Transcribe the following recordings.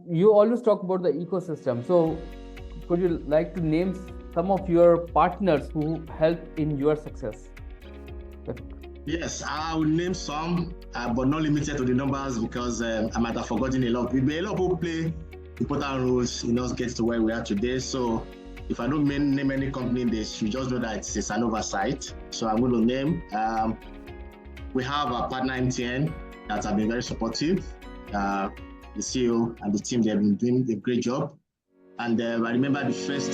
You always talk about the ecosystem. So, could you like to name some of your partners who help in your success? Yes, I will name some, but not limited to the numbers because I might have forgotten a lot. A lot of people play important roles in us getting to where we are today. So if I don't name any company, they should just know that it's an oversight. So I'm going to name. We have our partner MTN that have been very supportive. The CEO and the team, they've been doing a great job. And I remember the first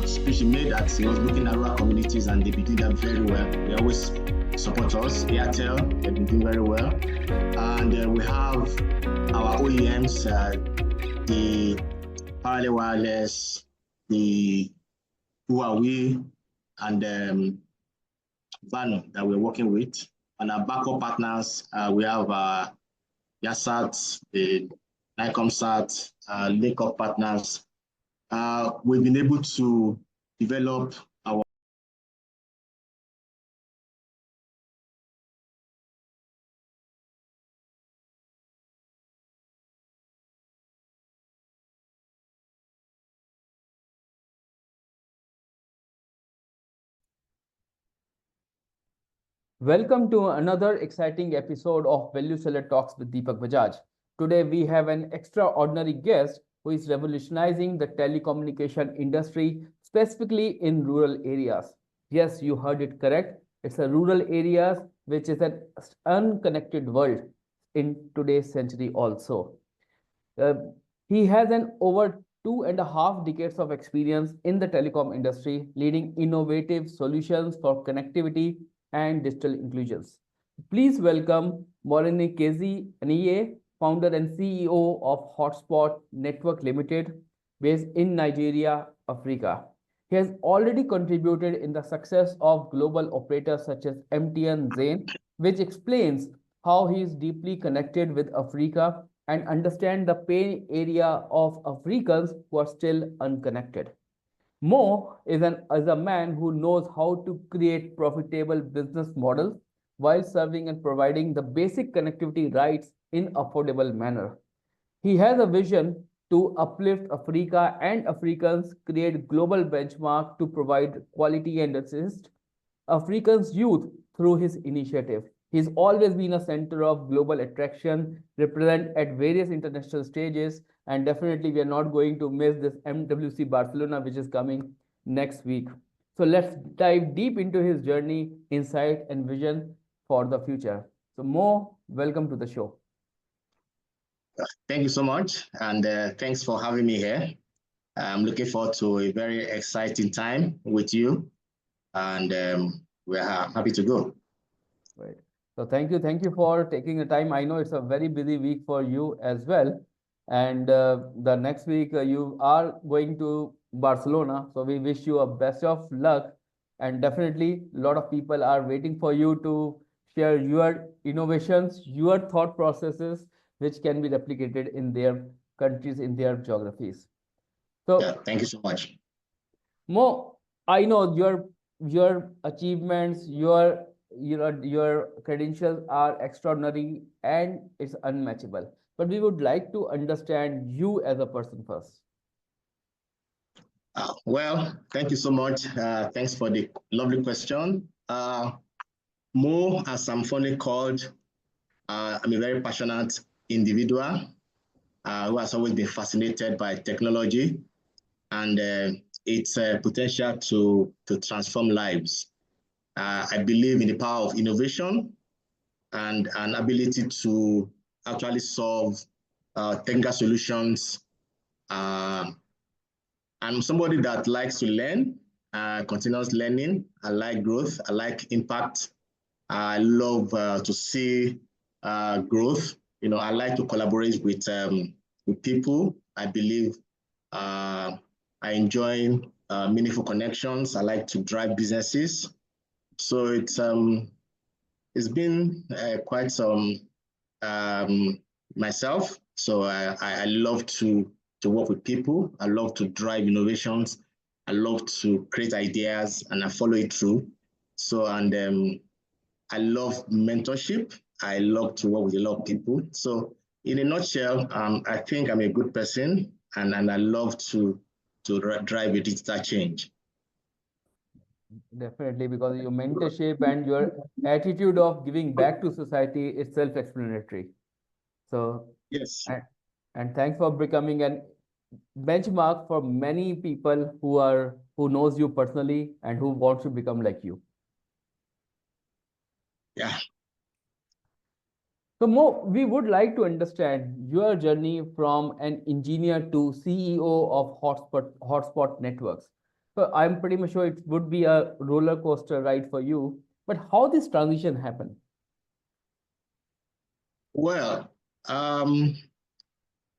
speech he made that he was looking at rural communities and they've been doing that very well. They always support us. Airtel, they've been doing very well. And we have our OEMs, the Parallel Wireless, the Huawei, and Vano that we're working with. And our backup partners, we have Yasat, the Nicomsat, link up partners. We've been able to develop our Welcome to another exciting episode of Value Seller Talks with Deepak Bajaj. Today we have an extraordinary guest who is revolutionizing the telecommunication industry, specifically in rural areas. Yes, you heard it correct. It's a rural areas which is an unconnected world in today's century also. Uh, he has an over 2.5 decades of experience in the telecom industry, leading innovative solutions for connectivity and digital inclusions. Please welcome Morenikeji Aniye, founder and CEO of Hotspot Network Limited, based in Nigeria, Africa. He has already contributed in the success of global operators such as MTN Zain, which explains how he is deeply connected with Africa and understand the pain area of Africans who are still unconnected. Mo is a man who knows how to create profitable business models while serving and providing the basic connectivity rights in affordable manner. He has a vision to uplift Africa and Africans, create global benchmark to provide quality and assist Africans youth through his initiative. He's always been a center of global attraction, represent at various international stages, and definitely we are not going to miss this MWC Barcelona, which is coming next week. So let's dive deep into his journey, insight, and vision for the future. So Mo, welcome to the show. Thank you so much, and thanks for having me here. I'm looking forward to a very exciting time with you, and we're happy to go. Right. So thank you for taking the time. I know it's a very busy week for you as well. And the next week you are going to Barcelona. So we wish you a best of luck. And definitely a lot of people are waiting for you to share your innovations, your thought processes, which can be replicated in their countries, in their geographies. Yeah, So thank you so much. Mo, I know your achievements, your credentials are extraordinary and it's unmatchable. But we would like to understand you as a person first. Well, thank you so much. Thanks for the lovely question. Mo, as I'm fondly called, I'm a very passionate individual who has always been fascinated by technology and its potential to transform lives. I believe in the power of innovation and an ability to actually solve technical solutions. I'm somebody that likes to learn, continuous learning. I like growth. I like impact. I love to see growth. You know, I like to collaborate with people. I believe I enjoy meaningful connections. I like to drive businesses. So it's been quite some myself. So I love to work with people. I love to drive innovations. I love to create ideas and I follow it through. So and I love mentorship. I love to work with a lot of people. So in a nutshell, I think I'm a good person, and I love to drive a digital change. Definitely, because your mentorship and your attitude of giving back to society is self-explanatory. So, Yes. and, and thanks for becoming an benchmark for many people who knows you personally and who wants to become like you. Yeah. So, Mo, we would like to understand your journey from an engineer to CEO of hotspot networks. So, I'm pretty much sure it would be a roller coaster ride for you. But how this transition happened? Well,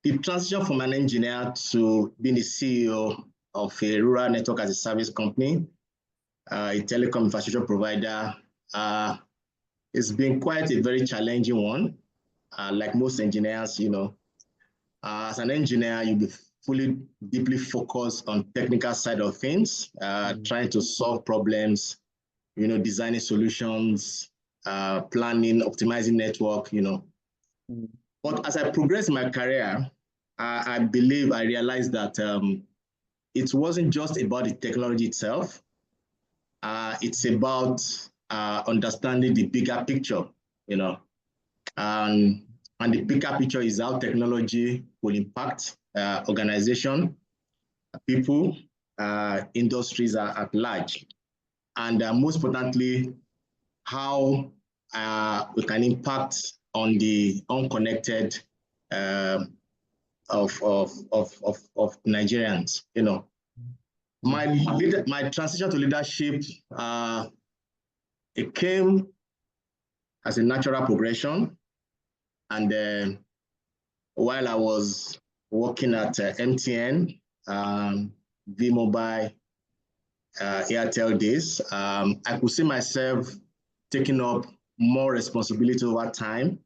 the transition from an engineer to being the CEO of a rural network as a service company, a telecom infrastructure provider, it's been quite a very challenging one. Like most engineers, as an engineer, you'll be fully, deeply focused on technical side of things, trying to solve problems, designing solutions, planning, optimizing network, Mm. But as I progressed in my career, I believe I realized that it wasn't just about the technology itself. It's about understanding the bigger picture, you know, and the bigger picture is how technology will impact organization, people, industries at large, and most importantly, how we can impact on the unconnected uh, of Nigerians. My transition to leadership, it came as a natural progression, and while I was working at MTN, V-Mobile, Airtel days, I could see myself taking up more responsibility over time,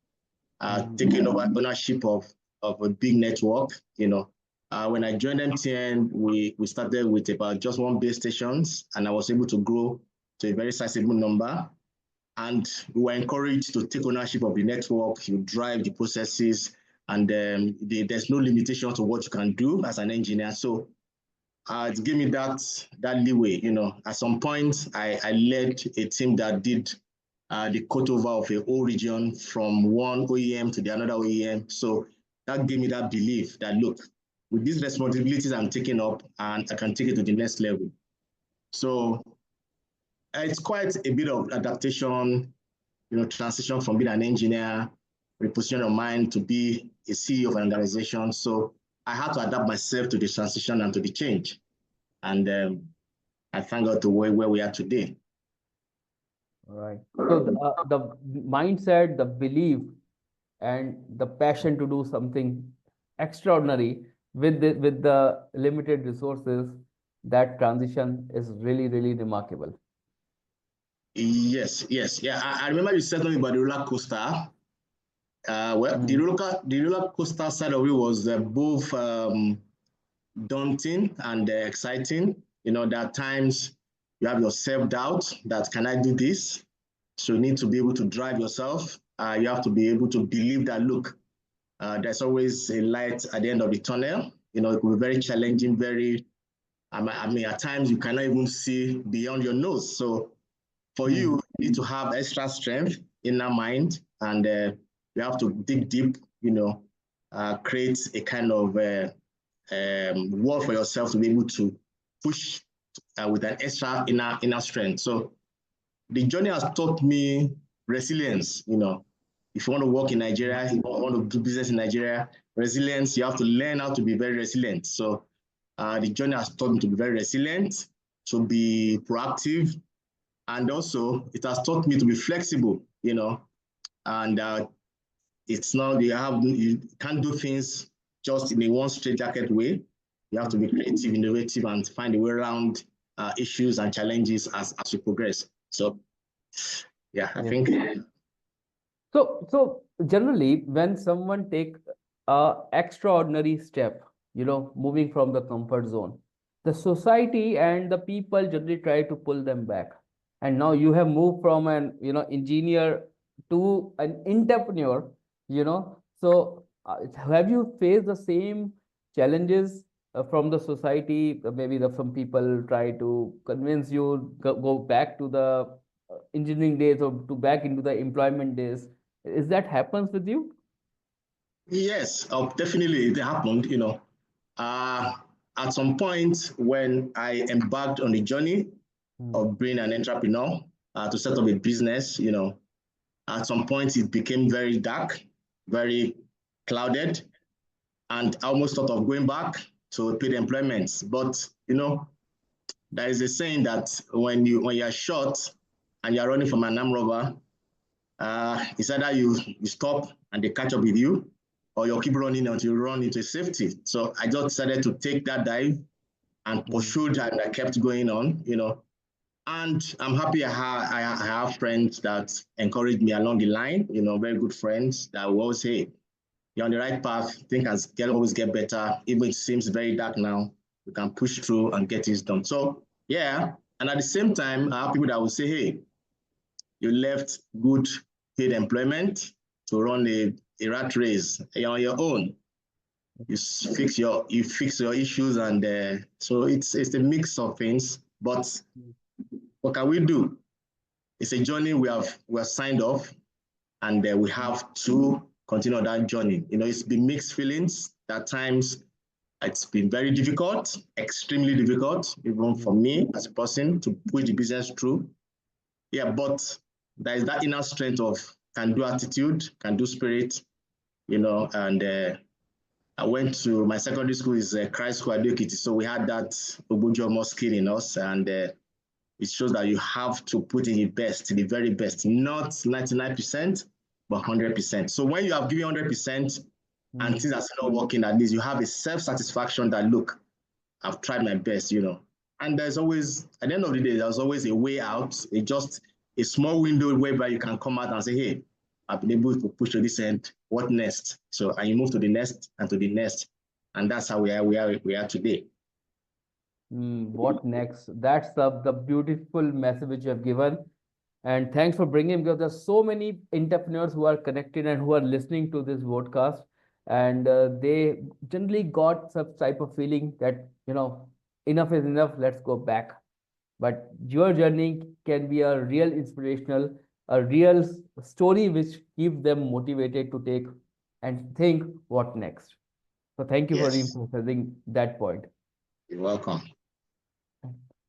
taking over ownership of a big network. When I joined MTN, we started with about just one base stations, and I was able to grow to a very sizable number. And we were encouraged to take ownership of the network, you drive the processes, and there's no limitation to what you can do as an engineer. So it gave me that leeway. At some point, I led a team that did the cutover of a whole region from one OEM to the another OEM. So that gave me that belief that, look, with these responsibilities I'm taking up, and I can take it to the next level. So it's quite a bit of adaptation, transition from being an engineer, reposition of mind to be a CEO of an organization. So I had to adapt myself to the transition and to the change. And I thank God to where we are today. All right. So the mindset, the belief, and the passion to do something extraordinary with the limited resources, that transition is really, really remarkable. Yes. Yeah. I remember you said something about the roller coaster. The roller coaster side of it was both daunting and exciting. There are times you have your self-doubt that, can I do this? So you need to be able to drive yourself. You have to be able to believe that, look, there's always a light at the end of the tunnel. It will be very challenging, at times you cannot even see beyond your nose. So for you need to have extra strength, inner mind, and you have to dig deep, create a kind of wall for yourself to be able to push with an extra inner strength. So the journey has taught me resilience. If you want to work in Nigeria, if you want to do business in Nigeria, resilience, you have to learn how to be very resilient. So the journey has taught me to be very resilient, to be proactive, and also it has taught me to be flexible, and it's not, you can't do things just in a one straight jacket way. You have to be creative, innovative, and find a way around issues and challenges as you progress. So yeah, I think. So generally, when someone take a extraordinary step, moving from the comfort zone, the society and the people generally try to pull them back. And now you have moved from an engineer to an entrepreneur. So Have you faced the same challenges from the society? Maybe some people try to convince you go back to the engineering days or to back into the employment days. Is that happens with you? Yes, definitely it happened. Uh, at some point when I embarked on the journey Mm, of being an entrepreneur to set up a business, at some point it became very dark, very clouded, and I almost thought of going back to paid employment. But there is a saying that when you're short and you're running from an armed robber, it's either you stop and they catch up with you, or you keep running until you run into safety. So I just decided to take that dive and mm, pursued, and I kept going on. And I'm happy I have friends that encourage me along the line, very good friends that will always say, you're on the right path, things can always get better. Even it seems very dark now, we can push through and get things done. So yeah, and at the same time, I have people that will say, hey, you left good paid employment to run a rat race. You're on your own. You fix your issues, and so it's a mix of things. But what can we do? It's a journey we have signed off, and we mm, have to continue on that journey. It's been mixed feelings. At times, it's been very difficult, extremely difficult, even for mm. me as a person to push the business through. Yeah, but there is that inner strength of can do attitude, can do spirit, and I went to my secondary school is Christ School Adokiti, so we had that Obujomo skill in us, and it shows that you have to put in your best, the very best, not 99%, but 100%. So when you have given 100% and Mm. things are still not working, at least you have a self-satisfaction that, look, I've tried my best. And there's always, at the end of the day, there's always a way out. It's just a small window whereby you can come out and say, hey, I've been able to push to this end. What next? So, and you move to the next and to the next. And that's how we are today. What next? That's the beautiful message which you have given. And thanks for bringing, because there's so many entrepreneurs who are connected and who are listening to this podcast, and they generally got some type of feeling that, enough is enough, let's go back. But your journey can be a real inspirational, a real story which keeps them motivated to take and think what next. So thank you for Yes, emphasizing that point. you're welcome.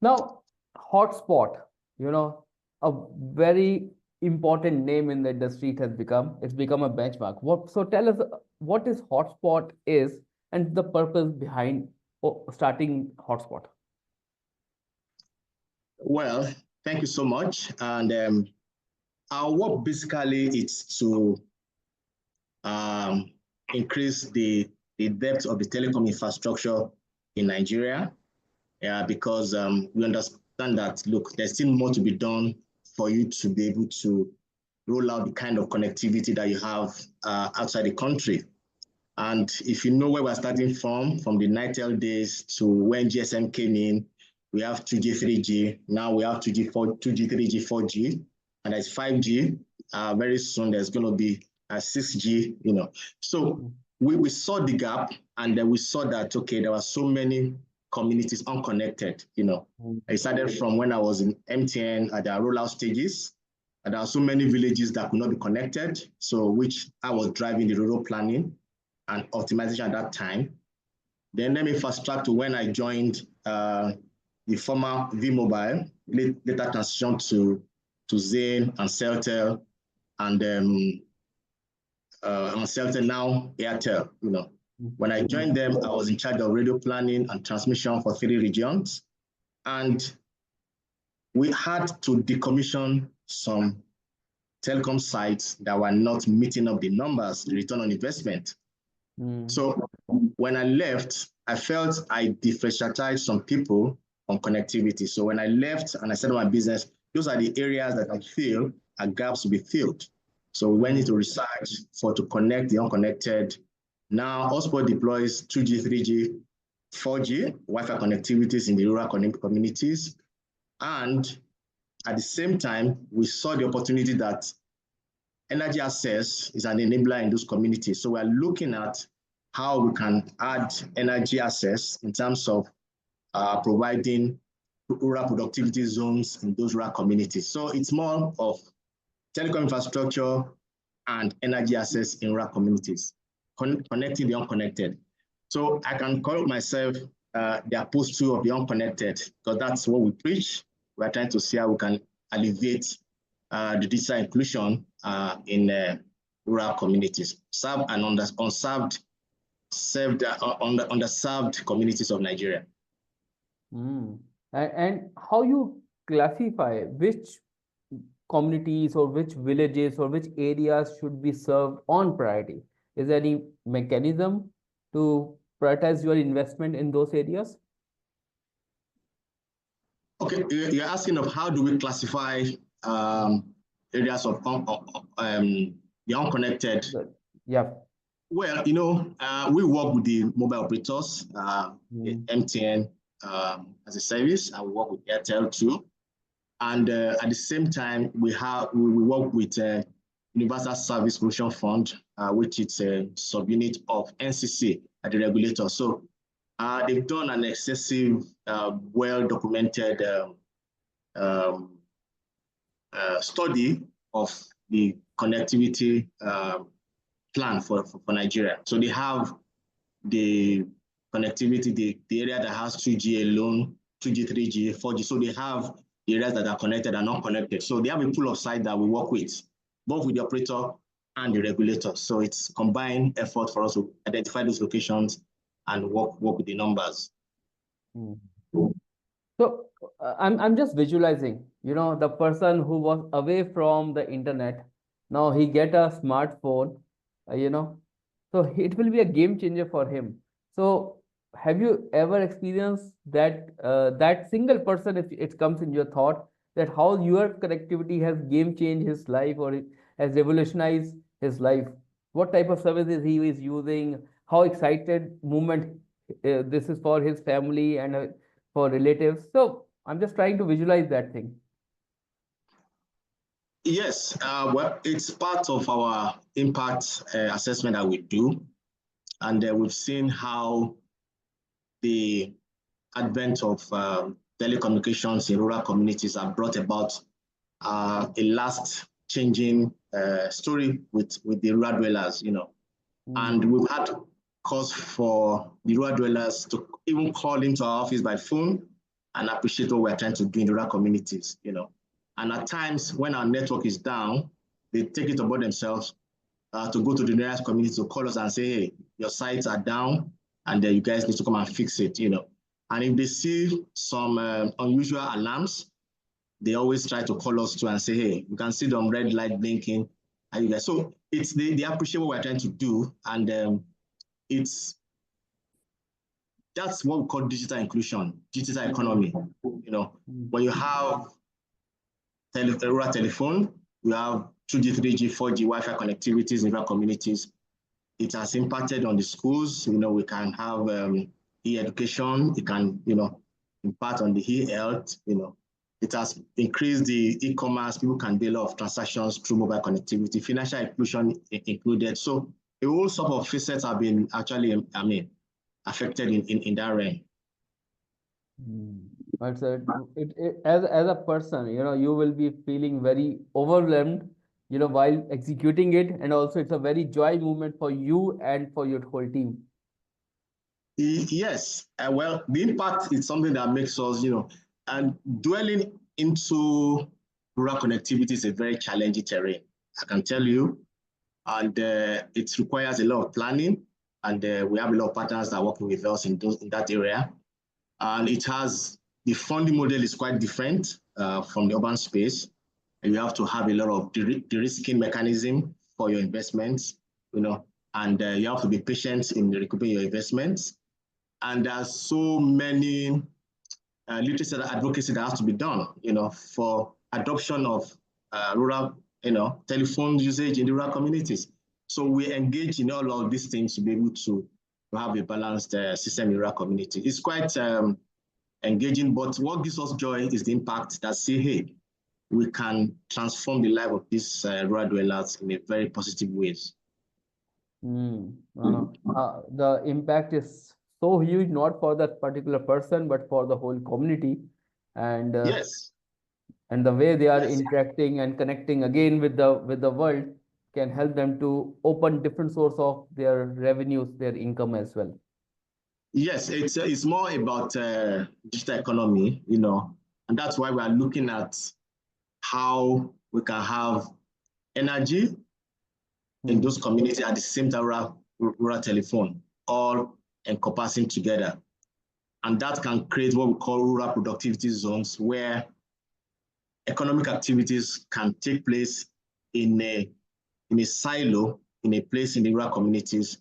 Now, hotspot, you know, a very important name in the industry it has become. It's become a benchmark. So tell us what is hotspot is and the purpose behind starting hotspot. Well, thank you so much. And our work basically is to um, increase the depth of the telecom infrastructure in Nigeria. Yeah, because we understand that, look, there's still more to be done for you to be able to roll out the kind of connectivity that you have outside the country. And if you know where we're starting from the NITEL days to when GSM came in, we have 2G, 3G. Now we have 2G, 2G, 3G, 4G, and there's 5G. Very soon there's going to be 6G. So we saw the gap, and then we saw that, okay, there were so many communities unconnected. I started from when I was in MTN at the rollout stages, and there are so many villages that could not be connected, so which I was driving the rural planning and optimization at that time. Then let me fast track to when I joined the former V-Mobile, later transitioned to Zain and Celtel, and on Celtel now Airtel. When I joined them, I was in charge of radio planning and transmission for 3 regions, and we had to decommission some telecom sites that were not meeting up the numbers, the return on investment. Mm, So when I left, I felt I differentiated some people on connectivity. So when I left and I started my business, those are the areas that I feel are gaps to be filled. So we went into research to connect the unconnected. Now, Hotspot deploys 2G, 3G, 4G Wi-Fi connectivities in the rural communities. And at the same time, we saw the opportunity that energy access is an enabler in those communities. So we're looking at how we can add energy access in terms of providing rural productivity zones in those rural communities. So it's more of telecom infrastructure and energy access in rural communities, connecting the unconnected. So I can call myself the apostle of the unconnected, because that's what we preach. We're trying to see how we can alleviate the digital inclusion in rural communities, serve and underserved communities of Nigeria. And how you classify which communities or which villages or which areas should be served on priority? Is there any mechanism to prioritize your investment in those areas? Okay, you're asking of how do we classify areas of the unconnected? Yeah. Well, we work with the mobile operators, MTN as a service, and we work with Airtel too. And at the same time, we work with Universal Service Provision Fund, which is a subunit of NCC at the regulator. So they've done an excessive, well-documented study of the connectivity plan for Nigeria. So they have the connectivity, the area that has 2G alone, 2G, 3G, 4G. So they have the areas that are connected and not connected. So they have a pool of sites that we work with, both with the operator and the regulator. So it's combined effort for us to identify those locations and work with the numbers. So I'm just visualizing, the person who was away from the internet, now he get a smartphone, so it will be a game changer for him. So have you ever experienced that single person, if it comes in your thought, that how your connectivity has game changed his life or it has revolutionized his life? What type of services he is using? How excited moment this is for his family and for relatives. So I'm just trying to visualize that thing. Yes, well, it's part of our impact assessment that we do. And we've seen how the advent of telecommunications in rural communities have brought about a last changing story with the rural dwellers, And we've had cause for the rural dwellers to even call into our office by phone and appreciate what we're trying to do in rural communities, And at times when our network is down, they take it upon themselves to go to the nearest community to call us and say, hey, your sites are down and you guys need to come and fix it, And if they see some unusual alarms, they always try to call us too and say, hey, you can see the red light blinking. And you guys, so it's they appreciate what we're trying to do, and that's what we call digital inclusion, digital economy. When you have rural telephone, you have 2G, 3G, 4G Wi-Fi connectivities in rural communities. It has impacted on the schools. We can have e-education. It can, impact on the e-health. It has increased the e-commerce. People can do a lot of transactions through mobile connectivity, financial inclusion included. So a whole sort of facets have been actually, affected in that realm. But as a person, you will be feeling very overwhelmed, while executing it, and also it's a very joy moment for you and for your whole team. Yes, well, the impact is something that makes us, and dwelling into rural connectivity is a very challenging terrain, I can tell you, and it requires a lot of planning, and we have a lot of partners that are working with us in that area, and the funding model is quite different from the urban space, and you have to have a lot of de-risking mechanism for your investments, and you have to be patient in recouping your investments. And there's so many literacy advocacy that has to be done, for adoption of rural, telephone usage in the rural communities. So we engage in all of these things to be able to have a balanced system in rural community. It's quite engaging, but what gives us joy is the impact that say, hey, we can transform the life of these rural dwellers in a very positive ways. The impact is so huge, not for that particular person, but for the whole community. And Yes. and the way they are Yes. interacting and connecting again with the world can help them to open different source of their revenues, their income as well. Yes, it's more about digital economy, and that's why we are looking at how we can have energy in those communities at the same time, rural telephone, all encompassing together. And that can create what we call rural productivity zones, where economic activities can take place in a silo, in a place in the rural communities,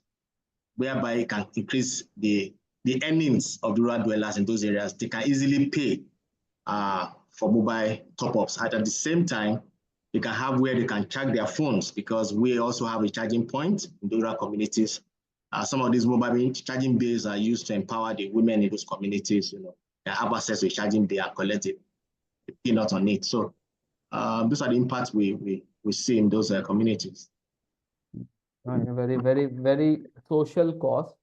whereby it can increase the earnings of the rural dwellers in those areas. They can easily pay for mobile top-ups. At the same time, they can have where they can charge their phones, because we also have a charging point in the rural communities. Some of these mobile charging bays are used to empower the women in those communities. They have access to a charging bay and collect a peanut on it. So those are the impacts we see in those communities. Very, very, very social cost,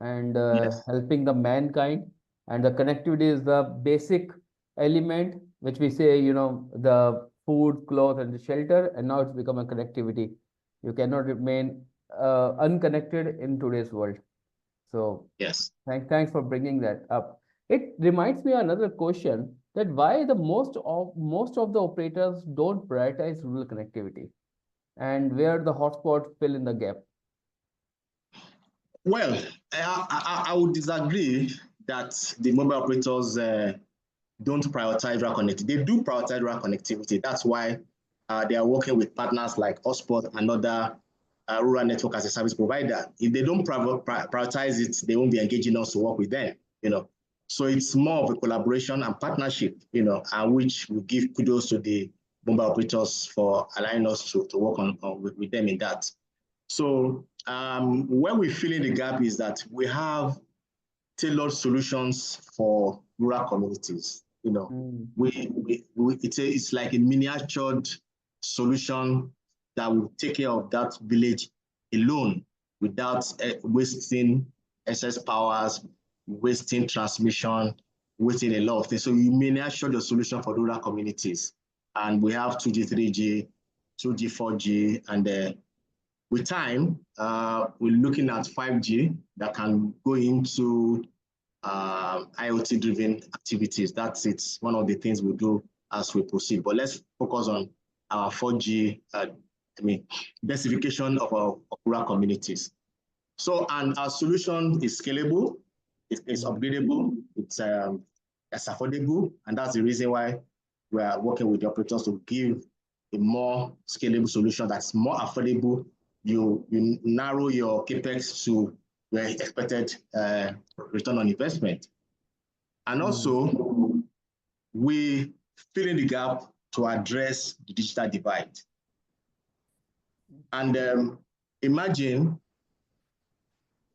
and Yes. helping the mankind, and the connectivity is the basic element, which we say, the food, clothes, and the shelter, and now it's become a connectivity. You cannot remain unconnected in today's world. So Yes. thanks for bringing that up. It reminds me another question, that why the most of the operators don't prioritize rural connectivity, and where the hotspot fill in the gap. Well, I would disagree that the mobile operators don't prioritize rural connectivity. They do prioritize rural connectivity. That's why they are working with partners like Hotspot and other rural network as a service provider. If they don't prioritize it, they won't be engaging us to work with them. So it's more of a collaboration and partnership, and which we give kudos to the mobile operators for allowing us to work with them in that. So where we fill in the gap is that we have tailored solutions for rural communities. It's like a miniatured solution that will take care of that village alone, without wasting excess powers, wasting transmission, wasting a lot of things. So you miniature the solution for rural communities. And we have 2G, 3G, 2G, 4G, and with time, we're looking at 5G that can go into IoT-driven activities. That's one of the things we do as we proceed. But let's focus on our 4G, densification of our rural communities. So, and our solution is scalable, it's upgradable, it's affordable, and that's the reason why we are working with the operators to give a more scalable solution that's more affordable. You narrow your capex to your expected return on investment. And also, we fill in the gap to address the digital divide. And imagine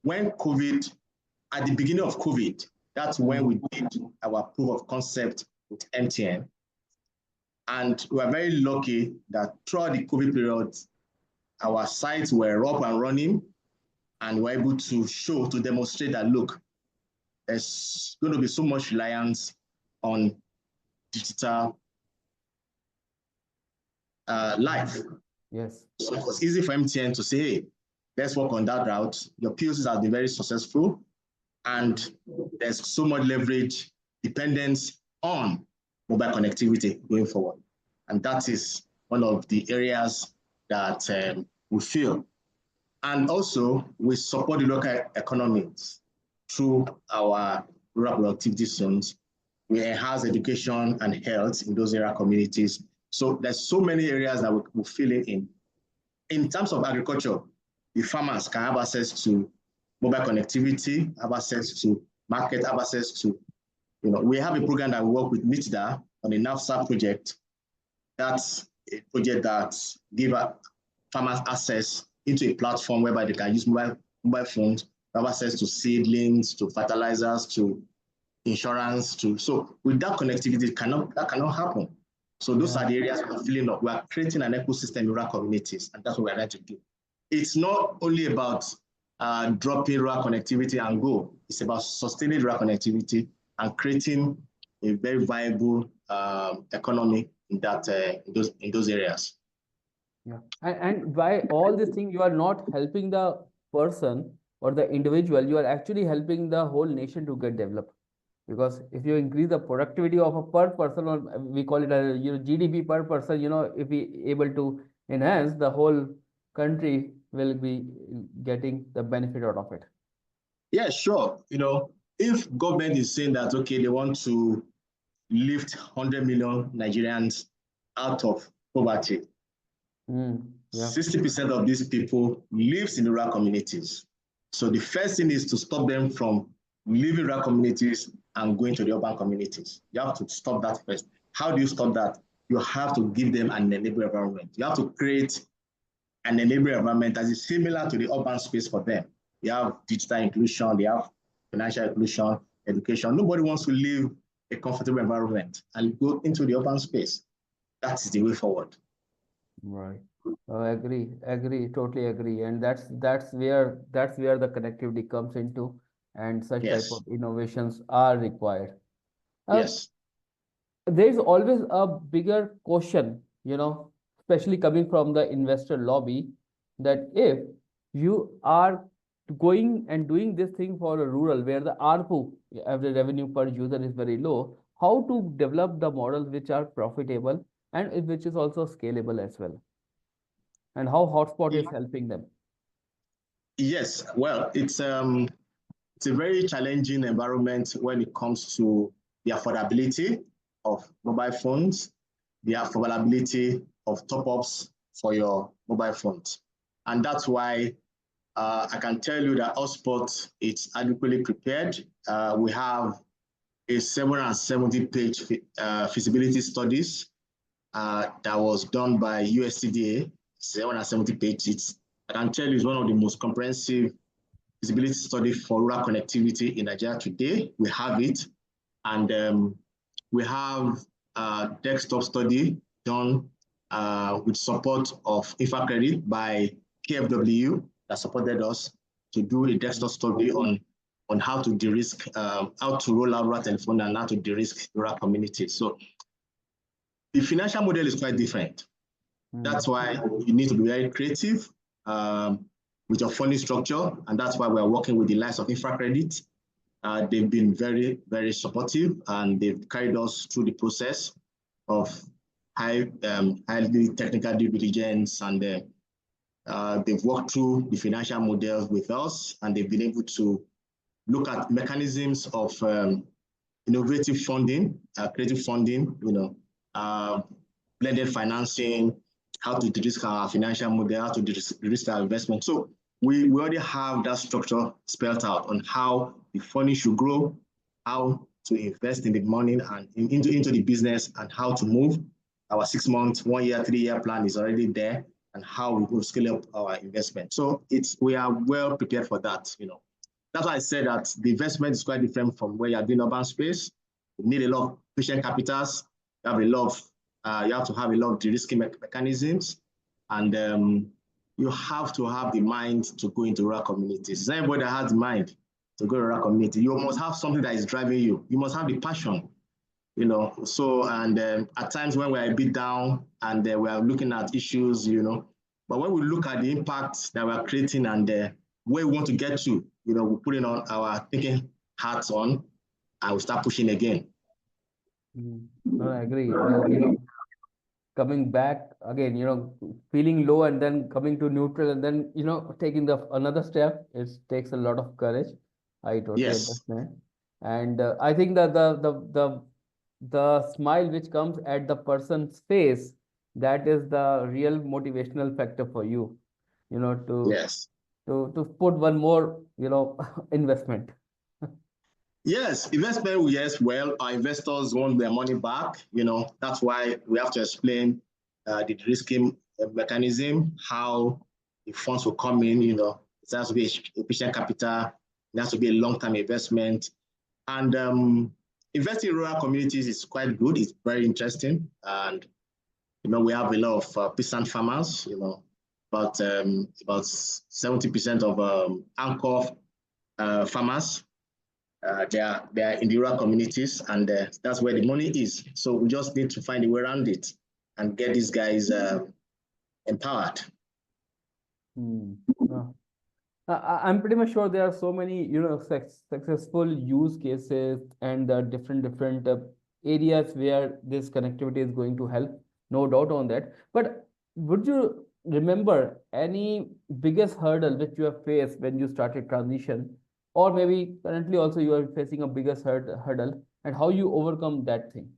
when COVID, at the beginning of COVID, that's when we did our proof of concept with MTN. And we are very lucky that throughout the COVID period, our sites were up and running, and we're able to demonstrate that, look, there's going to be so much reliance on digital life. Yes. So it was easy for MTN to say, hey, let's work on that route. Your POCs have been very successful, and there's so much leverage, dependence on mobile connectivity going forward. And that is one of the areas that we feel. And also, we support the local economies through our rural productivity zones. We enhance education and health in those area communities. So there's so many areas that we're filling in. In terms of agriculture, the farmers can have access to mobile connectivity, have access to market, have access to, we have a program that we work with NITDA on the NAFSA project. That's a project that gives farmers access into a platform whereby they can use mobile phones, have access to seedlings, to fertilizers, to insurance, so with that connectivity, that cannot happen. So those are the areas we're filling up. We are creating an ecosystem in rural communities, and that's what we're trying to do. It's not only about dropping rural connectivity and go. It's about sustaining rural connectivity and creating a very viable economy in that in those areas. Yeah. And by all these things, you are not helping the person or the individual, you are actually helping the whole nation to get developed. Because if you increase the productivity of a per person, or we call it a GDP per person, if we able to enhance, the whole country will be getting the benefit out of it. Yeah, sure. If government is saying that, okay, they want to lift 100 million Nigerians out of poverty, 60% of these people lives in rural communities. So the first thing is to stop them from leaving rural communities and going to the urban communities. You have to stop that first. How do you stop that? You have to give them an enabling environment. You have to create an enabling environment that is similar to the urban space for them. They have digital inclusion, they have financial inclusion, education. Nobody wants to live a comfortable environment and go into the urban space. That is the way forward. Right. Agree, totally agree. And that's where the connectivity comes into, and such type of innovations are required. Yes. There is always a bigger question, especially coming from the investor lobby, that if you are going and doing this thing for a rural where the ARPU, average revenue per user, is very low, how to develop the models which are profitable and which is also scalable as well, and how Hotspot is helping them? Yes, well, it's a very challenging environment when it comes to the affordability of mobile phones, the affordability of top-ups for your mobile phones. And that's why I can tell you that Hotspot is adequately prepared. We have a 770-page feasibility studies that was done by USCDA, 770 pages. I can tell you it's one of the most comprehensive feasibility study for rural connectivity in Nigeria today. We have it. And we have a desktop study done with support of InfraCredit by KFW that supported us to do a desktop study on how to de-risk, how to roll out rural telephone and how to de-risk rural communities. So the financial model is quite different. That's why you need to be very creative with your funding structure, and that's why we are working with the likes of InfraCredit. They've been very, very supportive, and they've carried us through the process of highly technical due diligence, and they've worked through the financial models with us, and they've been able to look at mechanisms of innovative funding, creative funding, blended financing, how to de-risk our financial model, how to de-risk our investment. So we already have that structure spelled out on how the funding should grow, how to invest in the money and into the business, and how to move. Our 6 month, 1 year, 3 year plan is already there, and how we will scale up our investment. So we are well prepared for that. That's why I said that the investment is quite different from where you are doing urban space. You need a lot of patient capitals. You have to have a lot of de-risking mechanisms, and you have to have the mind to go into rural communities. It's not everybody that has the mind to go to rural community. You must have something that is driving you. You must have the passion, So, and at times when we're a bit down and we are looking at issues, but when we look at the impact that we're creating and where we want to get to, we're putting on our thinking hats on, and we start pushing again. No, I agree. Coming back again, feeling low and then coming to neutral and then, taking another step, it takes a lot of courage. I totally understand. And I think that the smile which comes at the person's face, that is the real motivational factor for you, to put one more, investment. Yes, investment, yes, well, our investors want their money back, that's why we have to explain the risking mechanism, how the funds will come in, it has to be a patient capital, it has to be a long-term investment. And investing in rural communities is quite good. It's very interesting. And, we have a lot of peasant farmers, about 70% of anchor farmers. They are in the rural communities, and that's where the money is. So we just need to find a way around it and get these guys empowered. I'm pretty much sure there are so many, successful use cases and different areas where this connectivity is going to help. No doubt on that. But would you remember any biggest hurdle which you have faced when you started transition, or maybe currently also you are facing a biggest hurdle, and how you overcome that thing?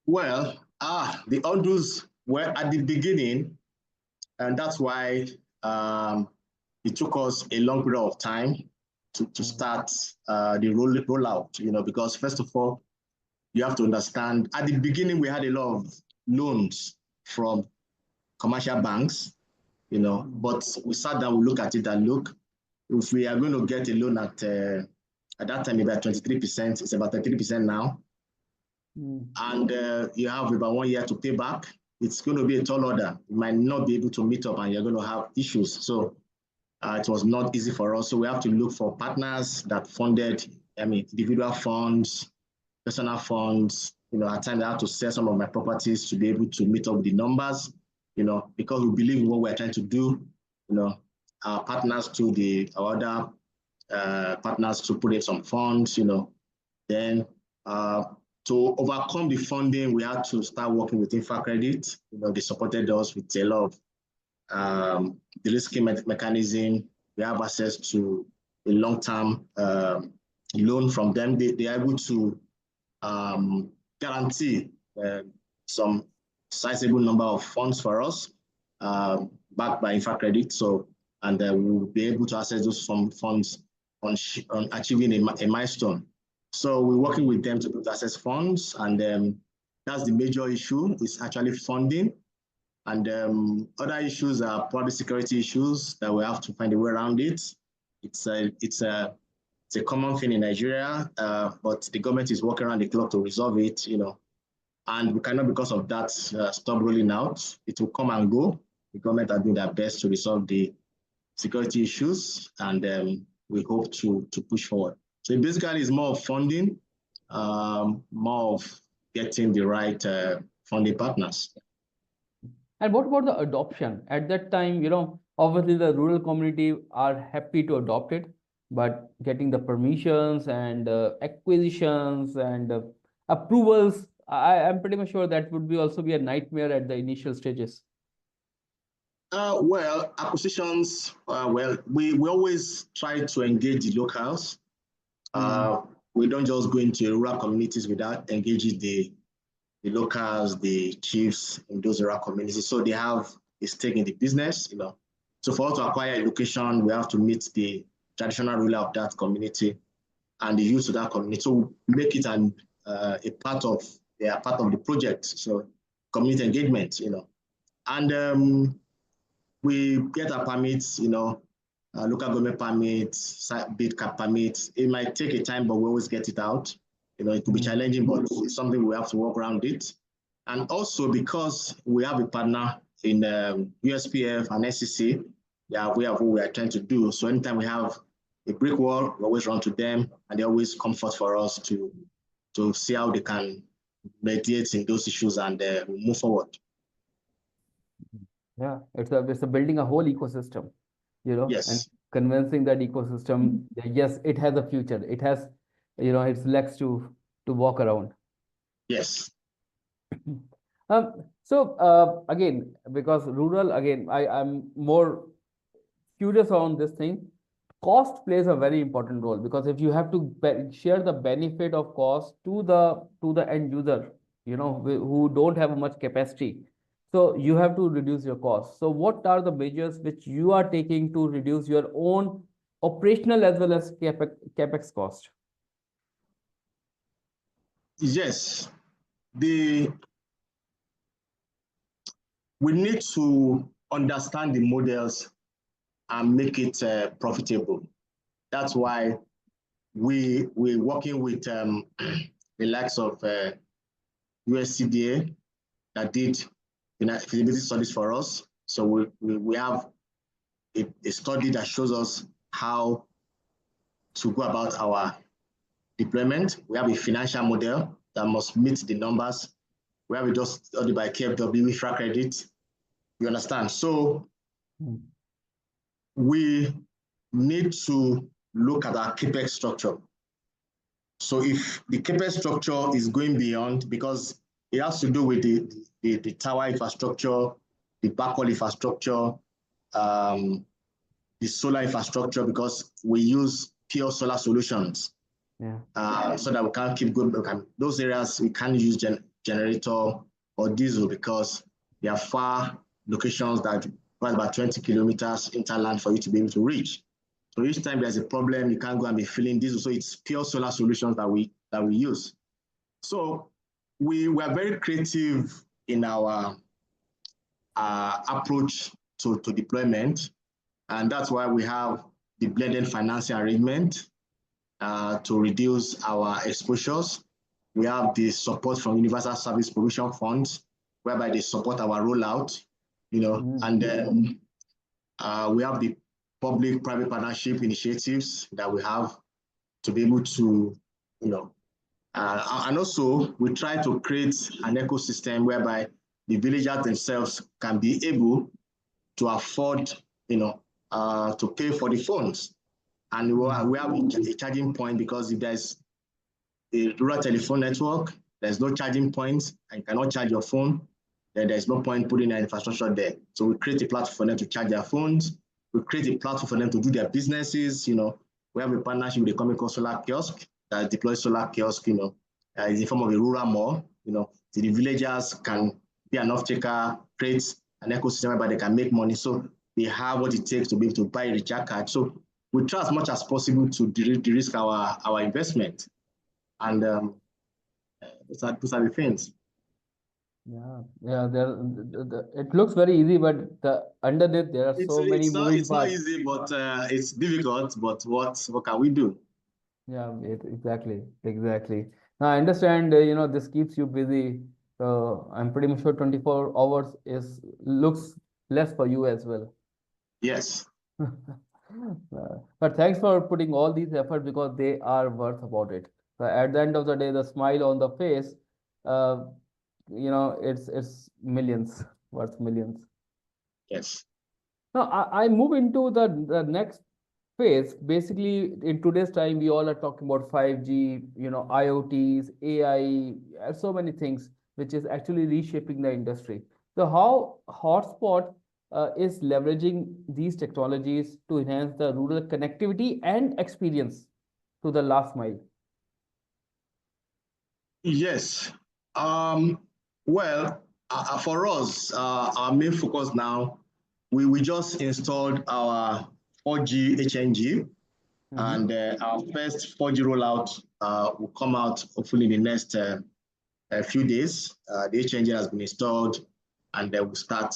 Well, the hurdles were at the beginning, and that's why it took us a long period of time to start the rollout, because first of all, you have to understand, at the beginning, we had a lot of loans from commercial banks, but we sat down, we look at it and look, if we are going to get a loan at that time, about 23%, it's about 33% now. And you have about 1 year to pay back. It's going to be a tall order. You might not be able to meet up and you're going to have issues. So it was not easy for us. So we have to look for partners that funded, individual funds, personal funds. At times I have to sell some of my properties to be able to meet up with the numbers, because we believe in what we're trying to do. Our partners to our other partners to put in some funds, then to overcome the funding, we had to start working with InfraCredit. They supported us with a lot of the risk mechanism. We have access to a long-term loan from them. They are able to guarantee some sizable number of funds for us, backed by InfraCredit. So, and we'll be able to access those funds on achieving a milestone. So we're working with them to put access funds, and that's the major issue, is actually funding. And other issues are probably security issues that we have to find a way around it. It's a common thing in Nigeria, but the government is working around the clock to resolve it, and we cannot, because of that, stop rolling out. It will come and go. The government are doing their best to resolve the security issues, and we hope to push forward. So basically, it's more of funding, more of getting the right funding partners. And what about the adoption? At that time, obviously the rural community are happy to adopt it, but getting the permissions and acquisitions and approvals, I'm pretty much sure that would also be a nightmare at the initial stages. Well, acquisitions, we always try to engage the locals. We don't just go into rural communities without engaging the locals, the chiefs in those rural communities. So they have a stake in the business, So for us to acquire a location, we have to meet the traditional ruler of that community and the youth of that community. So make it a part of the project. So community engagement, And we get our permits, local government permits, bid cap permits. It might take a time, but we always get it out. It could be challenging, but it's something we have to work around it. And also because we have a partner in USPF and SEC, we have what we are trying to do. So anytime we have a brick wall, we always run to them, and they always comfort for us to see how they can mediate in those issues and move forward. Yeah, it's a building a whole ecosystem, Yes. and convincing that ecosystem, yes, it has a future. It has, its legs to walk around. Yes. So again, because rural, again, I'm more curious on this thing. Cost plays a very important role, because if you have to share the benefit of cost to the end user, who don't have much capacity, so you have to reduce your costs. So what are the measures which you are taking to reduce your own operational as well as capex cost? Yes, we need to understand the models and make it profitable. That's why we're working with the likes of USCDA that did feasibility studies for us. So we have a study that shows us how to go about our deployment. We have a financial model that must meet the numbers. We have it just studied by KFW, IFRA credit. You understand? So we need to look at our CAPEX structure. So if the CAPEX structure is going beyond, because it has to do with the tower infrastructure, the backhaul infrastructure, the solar infrastructure, because we use pure solar solutions. So that we can't keep going. Those areas we can't use generator or diesel because they are far locations that require about 20 kilometers interland for you to be able to reach. So each time there's a problem, you can't go and be filling diesel. So it's pure solar solutions that we use. So we were very creative in our approach to deployment, and that's why we have the blended financing arrangement to reduce our exposures. We have the support from Universal Service Provision Funds, whereby they support our rollout, and then we have the public-private partnership initiatives that we have to be able to, and also we try to create an ecosystem whereby the villagers themselves can be able to afford, to pay for the phones. And we have a charging point, because if there's a rural telephone network, there's no charging point, and you cannot charge your phone, then there's no point putting an infrastructure there. So we create a platform for them to charge their phones. We create a platform for them to do their businesses. We have a partnership with a company called Solar Kiosk that deploys solar kiosk, it's in the form of a rural mall, so the villagers can be an off-taker, create an ecosystem whereby they can make money. So they have what it takes to be able to buy a recharge card. So we try as much as possible to de-risk our investment. And those are the things. Yeah. It looks very easy, but underneath there are so many moving parts. It's not easy, but it's difficult. But what can we do? Yeah, exactly. Now I understand, this keeps you busy. So I'm pretty sure 24 hours looks less for you as well. Yes. But thanks for putting all these efforts, because they are worth about it. So at the end of the day, the smile on the face, it's millions, worth millions. Yes. Now I move into the next phase. Basically, in today's time, we all are talking about 5G, IoTs, AI, so many things, which is actually reshaping the industry. So how Hotspot is leveraging these technologies to enhance the rural connectivity and experience to the last mile? Yes. Well, for us, our main focus now, we just installed our 4G HNG, and our first 4G rollout will come out hopefully in the next few days. The HNG has been installed, and then we'll start,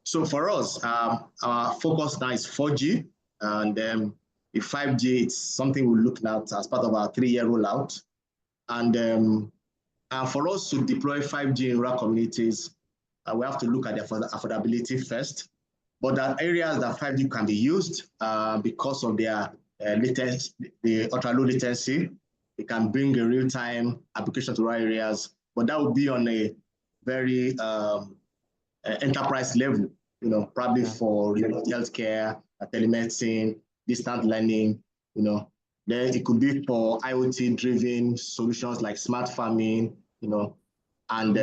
So for us, our focus now is 4G, and the 5G, it's something we're looking at as part of our 3-year rollout. And for us to deploy 5G in rural communities, we have to look at the affordability first. But there are areas that 5G can be used because of their latency, the ultra-low latency. It can bring a real-time application to rural areas, but that would be on a very enterprise level, probably for healthcare, telemedicine, distant learning, Then it could be for IoT-driven solutions like smart farming, and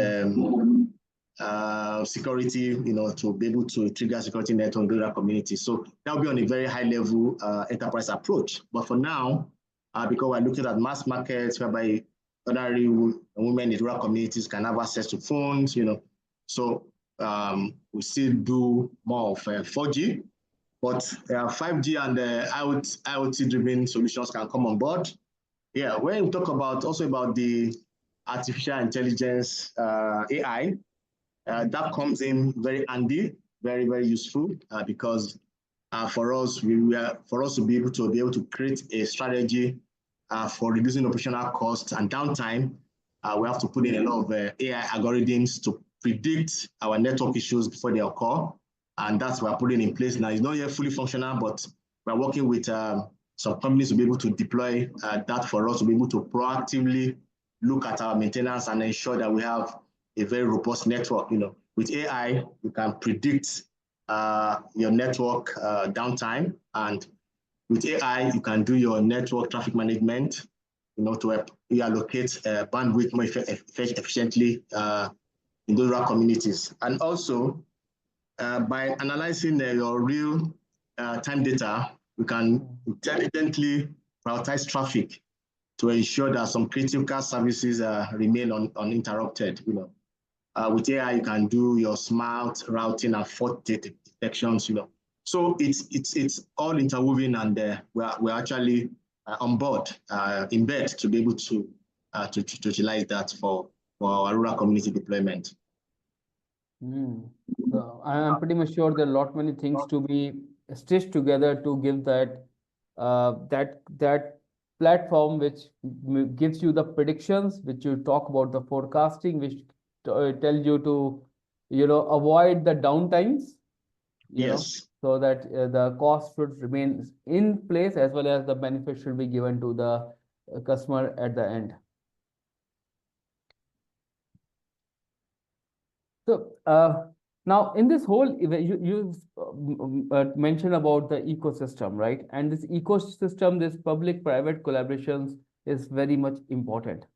security, to be able to trigger security network in rural communities. So that will be on a very high level enterprise approach. But for now, because we're looking at mass markets whereby ordinary women in rural communities can have access to phones, So we still do more of 4G, but 5G and IoT-driven solutions can come on board. Yeah, when we talk about the artificial intelligence, AI, that comes in very handy, very, very useful, because for us to be able to create a strategy for reducing operational costs and downtime, we have to put in a lot of AI algorithms to predict our network issues before they occur. And that's what we're putting in place now. It's not yet fully functional, but we're working with some companies to be able to deploy that for us to be able to proactively look at our maintenance and ensure that we have a very robust network. With AI, you can predict your network downtime, and with AI, you can do your network traffic management, to allocate bandwidth more efficiently in those rural communities. And also, by analyzing your real time data, we can intelligently prioritize traffic to ensure that some critical services remain uninterrupted. With AI, you can do your smart routing and fault detections. So it's all interwoven, and we're actually on board, in bed, to be able to utilize that for our rural community deployment. So I'm pretty much sure there are a lot many things to be stitched together to give that that platform which gives you the predictions, which you talk about the forecasting, which tells you to avoid the downtimes, Yes. so that the cost should remain in place as well as the benefit should be given to the customer at the end. So now in this whole, you mentioned about the ecosystem, right? And this ecosystem, this public-private collaborations is very much important.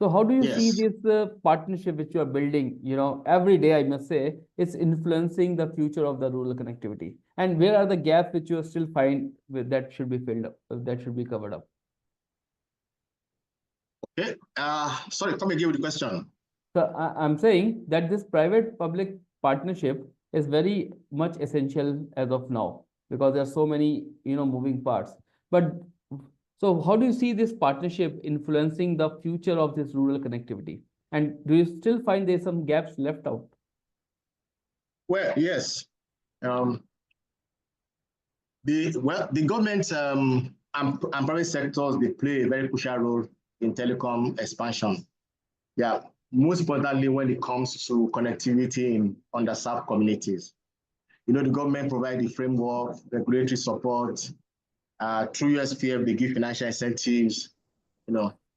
So how do you see Yes. this partnership which you are building, every day, I must say, it's influencing the future of the rural connectivity? And where are the gaps which you still find that should be filled up, that should be covered up? Okay. Sorry, come again with the question. So I'm saying that this private-public partnership is very much essential as of now because there are so many, moving parts. But so how do you see this partnership influencing the future of this rural connectivity? And do you still find there's some gaps left out? Well, yes. The government and private sectors, they play a very crucial role in telecom expansion. Yeah, most importantly when it comes to connectivity in underserved communities. The government provides the framework, regulatory support. Through USPF, they give financial incentives,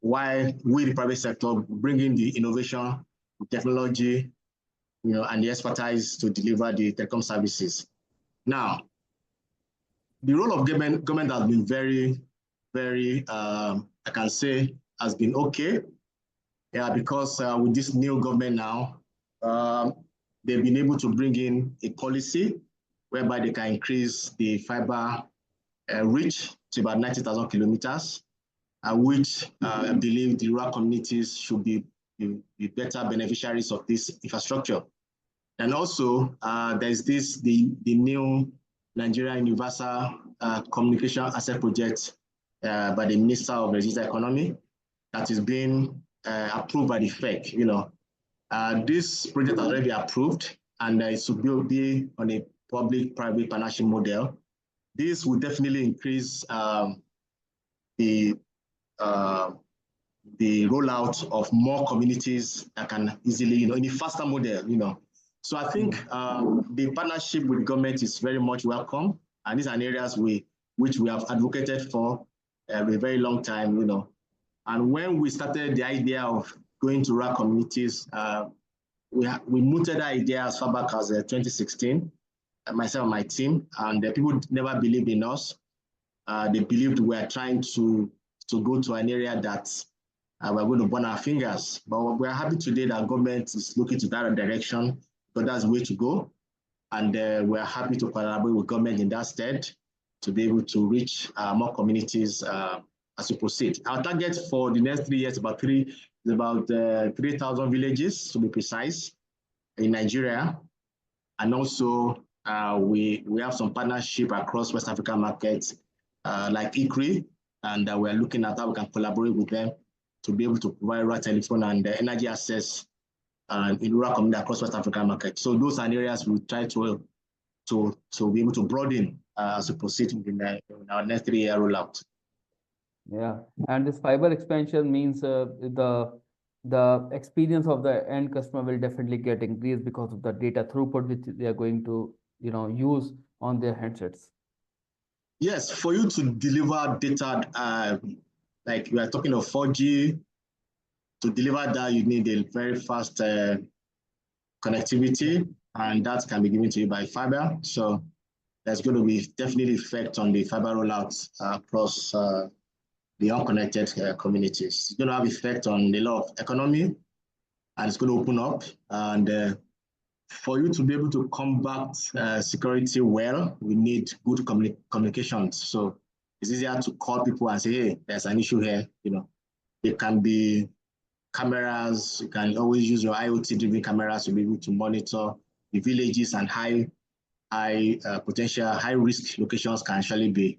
while we, the private sector, bring in the innovation, the technology, and the expertise to deliver the telecom services. Now, the role of government has been very, very, I can say, has been okay. Yeah, because with this new government now, they've been able to bring in a policy whereby they can increase the fiber reach to about 90,000 kilometers, which I believe the rural communities should be better beneficiaries of this infrastructure. And also, there's the new Nigeria Universal Communication Asset Project by the Minister of Digital Economy that is being approved by the FEC. This project has already been approved, and it should be on a public-private partnership model. This will definitely increase the rollout of more communities that can easily, in a faster model, So I think the partnership with the government is very much welcome, and these are areas which we have advocated for a very long time, And when we started the idea of going to rural communities, we mooted that idea as far back as 2016, myself and my team, and people never believed in us. They believed we were trying to go to an area that we're going to burn our fingers. But we're happy today that government is looking to that direction, because that's the way to go. And we're happy to collaborate with government in that stead to be able to reach more communities as we proceed. Our target for the next 3 years is about 3,000 villages, to be precise, in Nigeria. And also, we have some partnership across West African markets, like ICRI, and we're looking at how we can collaborate with them to be able to provide rural telephone and energy access in rural communities across West African markets. So those are areas we try to be able to broaden as we proceed in our next 3-year rollout. Yeah, and this fiber expansion means the experience of the end customer will definitely get increased because of the data throughput which they are going to use on their handsets. Yes, for you to deliver data, like we are talking of 4G, to deliver that, you need a very fast connectivity, and that can be given to you by fiber. So there's going to be definitely effect on the fiber rollout across the unconnected communities. It's going to have effect on the lot of economy, and it's going to open up. And for you to be able to combat security well, we need good communications. So it's easier to call people and say, hey, there's an issue here. It can be cameras. You can always use your IoT-driven cameras to be able to monitor the villages and high potential, high-risk locations can actually be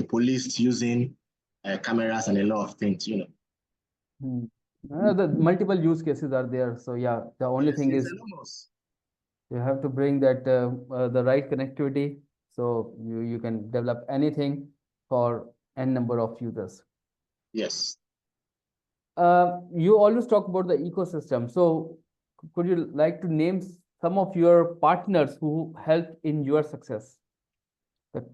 policed using cameras and a lot of things. Hmm. The multiple use cases are there. So yeah, the only Yes, thing it's is enormous. you have to bring that the right connectivity so you can develop anything for n number of users. Yes. You always talk about the ecosystem. So could you like to name some of your partners who helped in your success? The-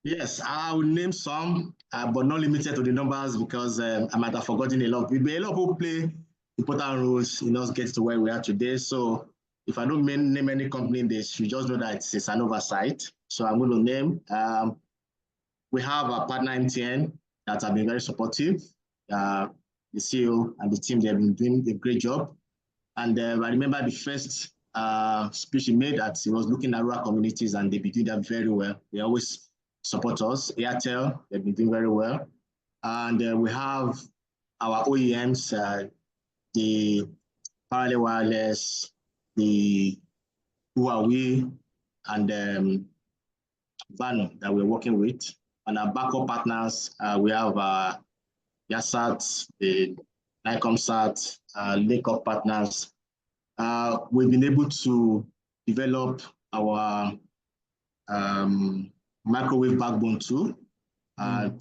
Yes, I will name some, but not limited to the numbers because I might have forgotten a lot of people. A lot of people play important roles in us getting to where we are today. So if I don't name any company in this, you just know that it's an oversight. So I'm going to name. We have our partner MTN that have been very supportive. The CEO and the team, they've been doing a great job. And I remember the first speech he made that he was looking at rural communities and they've been doing that very well. They always support us. Airtel, they've been doing very well. And we have our OEMs, the Parallel Wireless, the Huawei, and Vano that we're working with. And our backup partners, we have Yasat, the Nicomsat, Link Up partners. We've been able to develop our microwave backbone too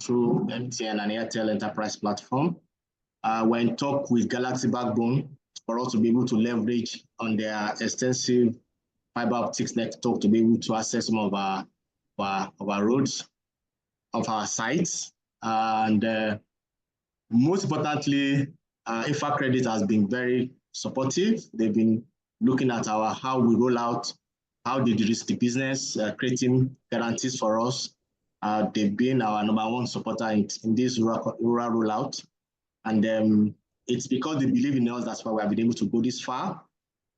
through MTN and Airtel Enterprise Platform. We're in talk with Galaxy Backbone for us to be able to leverage on their extensive fiber optics network to be able to access some of our roads, of our sites. And most importantly, InfraCredit has been very supportive. They've been looking at how we roll out, how they de-risk the business, creating guarantees for us. They've been our number one supporter in this rural rollout. And it's because they believe in us, that's why we have been able to go this far.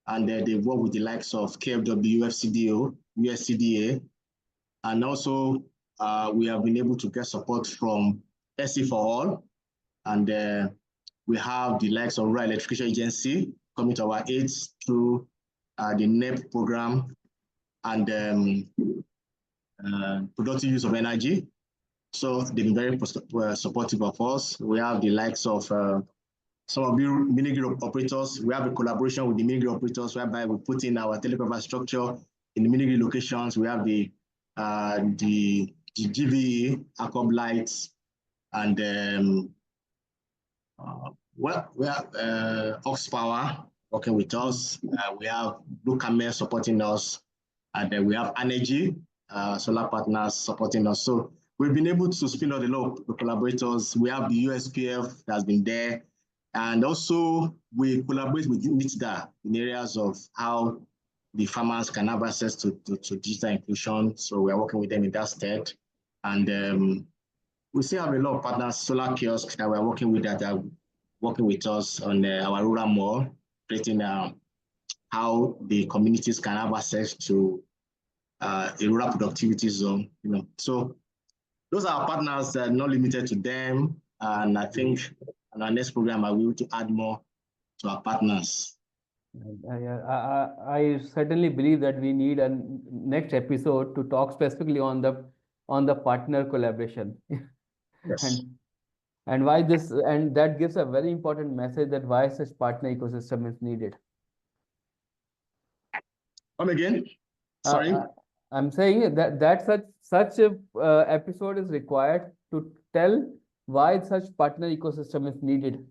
And they've worked with the likes of KFW, FCDO, USCDA, and also we have been able to get support from SC for All. And we have the likes of Rural Electrification Agency coming to our aid through the NEP program and productive use of energy. So they've been very supportive of us. We have the likes of some of the mini-grid operators. We have a collaboration with the mini-grid operators whereby we put in our telecom infrastructure in the mini-grid locations. We have the GVE, ACOB lights, and we have Ox Power working with us. We have Blue Camel supporting us, and then we have Energy, solar partners supporting us. So we've been able to spin out a lot of collaborators. We have the USPF that's been there. And also we collaborate with NITDA in areas of how the farmers can have access to digital inclusion. So we are working with them in that stead. And we still have a lot of partners, solar kiosks that we're working with that are working with us on our rural mall, creating how the communities can have access to a rural productivity zone. So those are our partners, not limited to them. And I think in our next program, I will to add more to our partners. I certainly believe that we need a next episode to talk specifically on the partner collaboration. Yes. and and why this, and that gives a very important message that why such partner ecosystem is needed. Come again? Uh, Sorry. uh, I'm saying that such a episode is required to tell why such partner ecosystem is needed?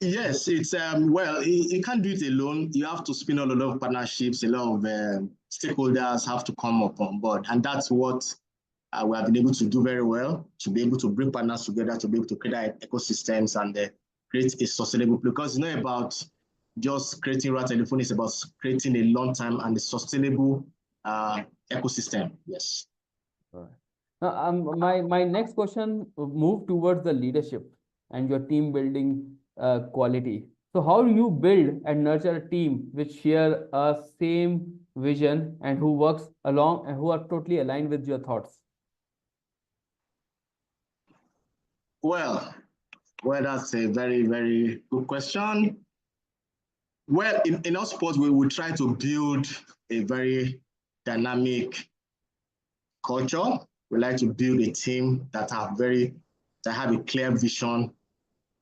Yes, it's well, you can't do it alone. You have to spin on a lot of partnerships, a lot of stakeholders have to come up on board, and that's what we have been able to do very well, to be able to bring partners together, to be able to create ecosystems and create a sustainable, because it's not about just creating rural telephone, it's about creating a long-term and a sustainable ecosystem. Yes. All right. Now, my next question move towards the leadership and your team building quality. So, how do you build and nurture a team which share a same vision and who works along and who are totally aligned with your thoughts? Well, that's a very, very good question. Well, in our sports, we will try to build a very dynamic culture. We like to build a team that have a clear vision,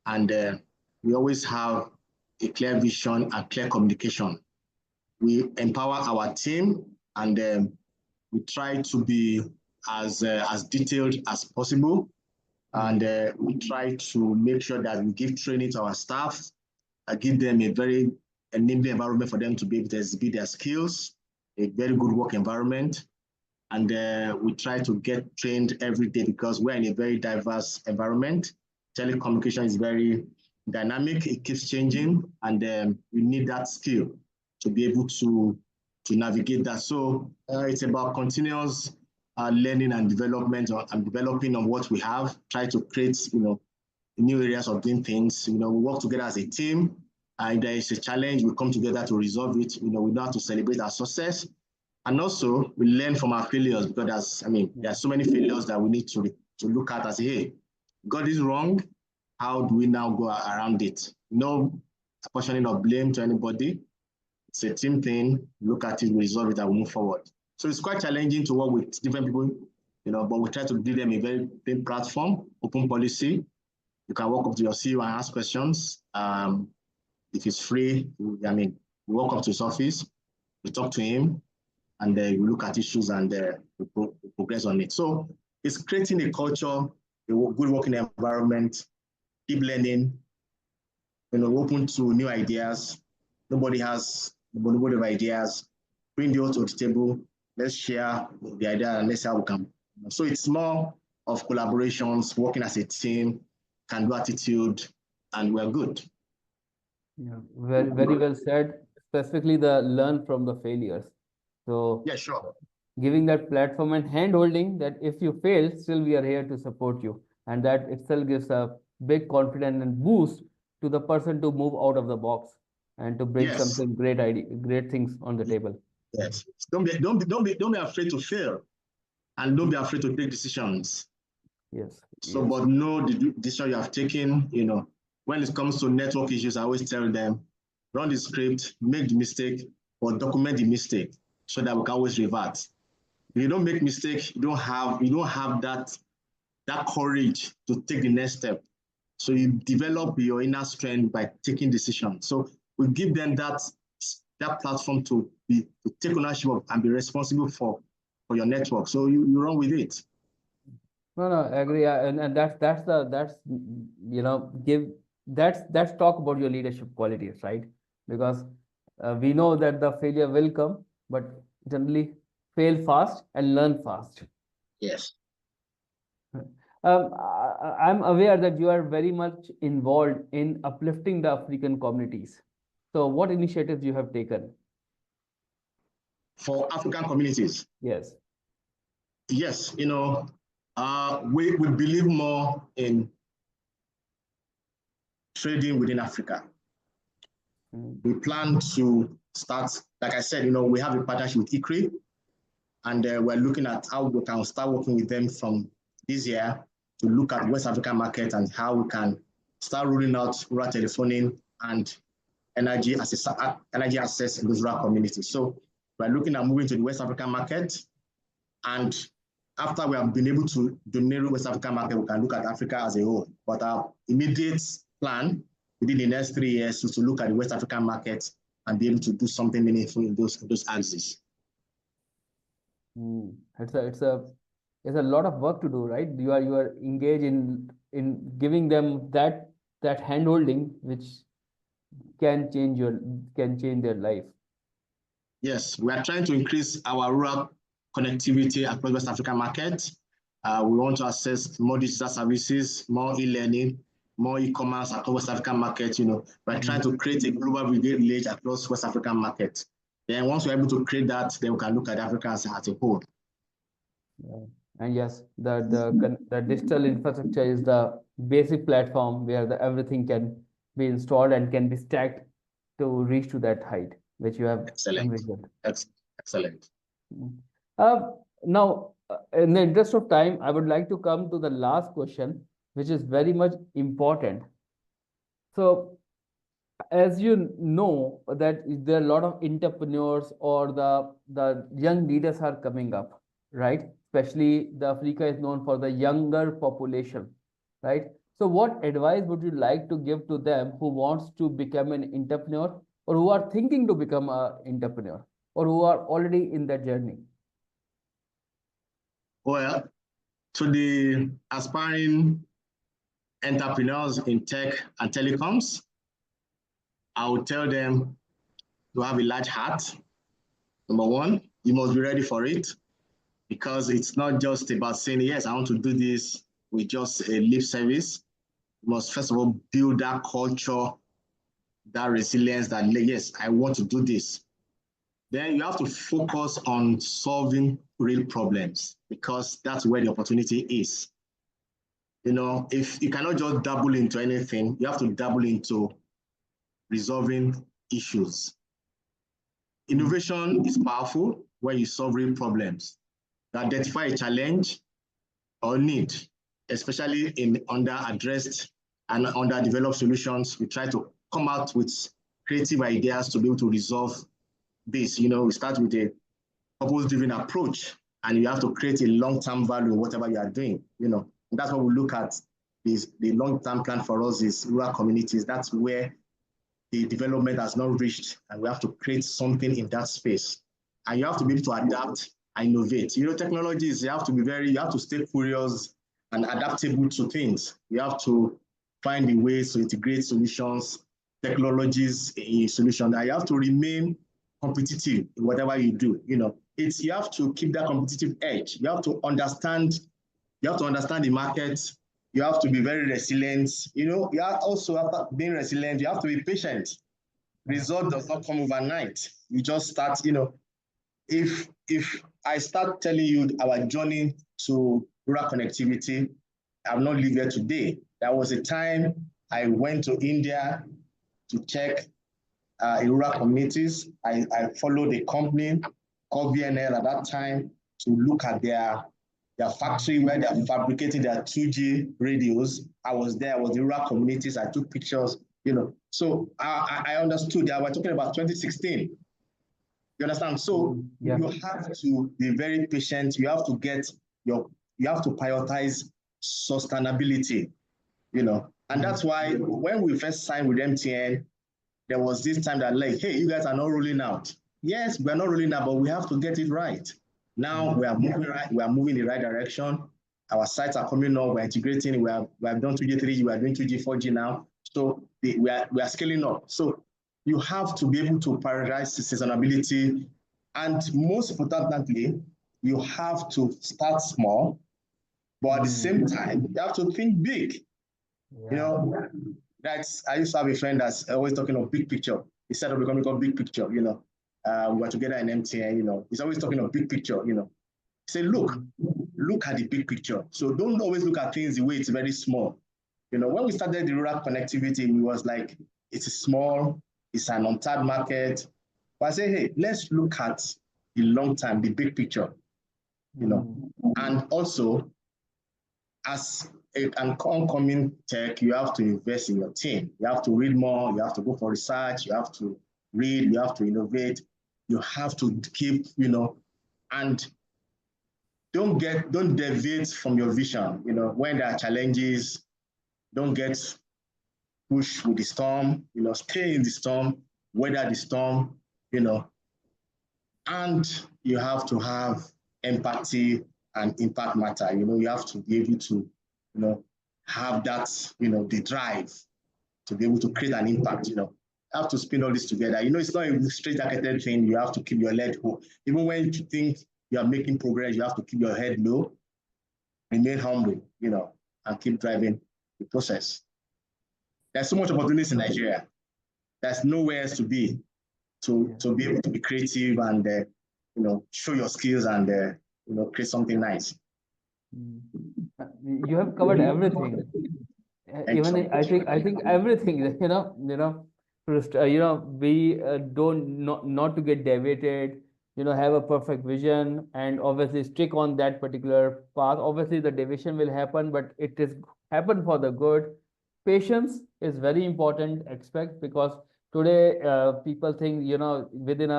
and we always have a clear vision and clear communication. We empower our team, and we try to be as detailed as possible, and we try to make sure that we give training to our staff, give them a very enabling environment for them to be able to exhibit their skills, a very good work environment. And we try to get trained every day because we're in a very diverse environment. Telecommunication is very dynamic, it keeps changing, and we need that skill to be able to navigate that. So it's about continuous learning and development and developing on what we have, try to create, new areas of doing things. We work together as a team. If there is a challenge, we come together to resolve it. We know how to celebrate our success. And also, we learn from our failures because there are so many failures that we need to look at as, hey, got this wrong. How do we now go around it? No apportioning of blame to anybody. It's a team thing. Look at it, resolve it, and we move forward. So it's quite challenging to work with different people, but we try to give them a very big platform, open policy. You can walk up to your CEO and ask questions. If it's free, we walk up to his office, we talk to him, and we look at issues and we progress on it. So it's creating a culture, a good working environment, keep learning, open to new ideas. Nobody has of ideas. Bring the all to the table. Let's share the idea and let's see how we can. So it's more of collaborations, working as a team, can-do attitude, and we're good. Yeah, very, very well said. Specifically, the learn from the failures. So, yeah, sure. Giving that platform and hand holding that if you fail, still we are here to support you. And that itself gives a big confidence and boost to the person to move out of the box and to bring something great things on the table. Yes. Don't be afraid to fail, and don't be afraid to take decisions. Yes. So, but know the decision you have taken. When it comes to network issues, I always tell them, run the script, make the mistake, or document the mistake so that we can always revert. If you don't make mistakes, you don't have that courage to take the next step. So you develop your inner strength by taking decisions. So we give them that platform to take ownership of and be responsible for your network. So you run with it. No, I agree, and that's talk about your leadership qualities, right? Because we know that the failure will come, but generally fail fast and learn fast. Yes. I'm aware that you are very much involved in uplifting the African communities. So, what initiatives you have taken? For African communities? Yes. Yes, we believe more in trading within Africa. We plan to start, like I said, we have a partnership with ICRI, and we're looking at how we can start working with them from this year to look at West African market and how we can start rolling out rural telephoning and energy access in those rural communities. So we're looking at moving to the West African market, and after we have been able to dominate the West African market, we can look at Africa as a whole. But our immediate plan within the next 3 years is to look at the West African market and be able to do something meaningful in those axes. It's a lot of work to do, right? You are engaged in in giving them that hand holding which can change their life. Yes, we are trying to increase our rural connectivity across West African market. We want to access more digital services, more e-learning, more e-commerce across West African market. We're trying to create a global village across West African market. Then once we're able to create that, then we can look at Africa as a whole. Yeah. And yes, the digital infrastructure is the basic platform where everything can be installed and can be stacked to reach to that height which you have envisioned. Excellent. Now, in the interest of time, I would like to come to the last question, which is very much important. So, as you know, that there are a lot of entrepreneurs or the young leaders are coming up, right? Especially the Africa is known for the younger population, right? So, what advice would you like to give to them who wants to become an entrepreneur or who are thinking to become an entrepreneur or who are already in that journey? Well, to the aspiring entrepreneurs in tech and telecoms, I would tell them to have a large heart. Number one, you must be ready for it because it's not just about saying, yes, I want to do this with just a lip service. You must first of all build that culture, that resilience that, yes, I want to do this. Then you have to focus on solving real problems because that's where the opportunity is. If you cannot just dabble into anything, you have to dabble into resolving issues. Innovation is powerful when you solve real problems. You identify a challenge or need, especially in under-addressed and underdeveloped solutions. We try to come out with creative ideas to be able to resolve this. We start with a purpose-driven approach, and you have to create a long-term value in whatever you are doing. That's what we look at. The long-term plan for us is rural communities. That's where the development has not reached, and we have to create something in that space. And you have to be able to adapt and innovate. Technologies, you have to stay curious and adaptable to things. You have to find the ways to integrate solutions, technologies in solutions, and you have to remain competitive in whatever you do. You have to keep that competitive edge. You have to understand the market. You have to be very resilient. You are also, after being resilient, you have to be patient. Result does not come overnight. You just start, if I start telling you our journey to rural connectivity, I'm not living here today. There was a time I went to India to check rural communities. I followed a company called VNL at that time to look at their factory where they're fabricating their 2G radios. I was there, I was in rural communities, I took pictures, So I understood that we're talking about 2016. You understand? So you have to be very patient. You have to prioritize sustainability, And that's why when we first signed with MTN, there was this time that hey, you guys are not rolling out. Yes, we're not rolling out, but we have to get it right. Now we are moving right. We are moving in the right direction. Our sites are coming up. We're integrating. We have done 2G, 3G. We are doing 2G, 4G now. So we are scaling up. So you have to be able to prioritize sustainability, and most importantly, you have to start small, but at the same time, you have to think big. I used to have a friend that's always talking of big picture. He said, we're going to go big picture, we were together in MTN, he's always talking of big picture, He said, look at the big picture. So don't always look at things the way it's very small. When we started the rural connectivity, it was like, it's small, it's an untapped market. But I say, hey, let's look at the long term, the big picture, And also, as an oncoming tech, you have to invest in your team. You have to read more, you have to go for research, you have to read, you have to innovate, you have to keep, and don't deviate from your vision. When there are challenges, don't get pushed with the storm, stay in the storm, weather the storm, and you have to have empathy and impact matter. You have to be able to, have that, the drive to be able to create an impact, have to spin all this together. It's not a straight jacketed thing. You have to keep your head low. Even when you think you are making progress, you have to keep your head low, remain humble, and keep driving the process. There's so much opportunities in Nigeria. There's nowhere else to be to be able to be creative and show your skills and create something nice. You have covered everything. Even I think everything. We don't not to get deviated. Have a perfect vision and obviously stick on that particular path. Obviously, the deviation will happen, but it is happen for the good. Patience is very important aspect because today people think within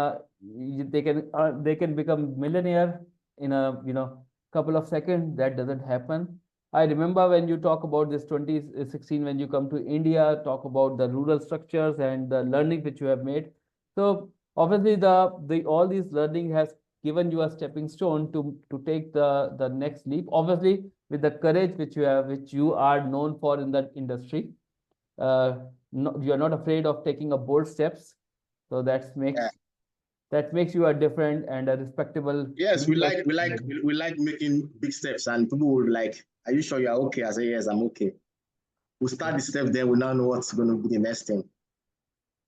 they can become millionaire in a couple of seconds. That doesn't happen. I remember when you talk about this 2016, when you come to India, talk about the rural structures and the learning which you have made. So obviously the all these learning has given you a stepping stone to take the next leap. Obviously with the courage which you have, which you are known for in that industry. Uh, no, you are not afraid of taking a bold steps. So that makes you a different and a respectable Yes, we leader. like we like we like making big steps, and people will like, "Are you sure you are okay?" I say, "Yes, I'm okay." We'll start the step, then we now know what's going to be the next thing.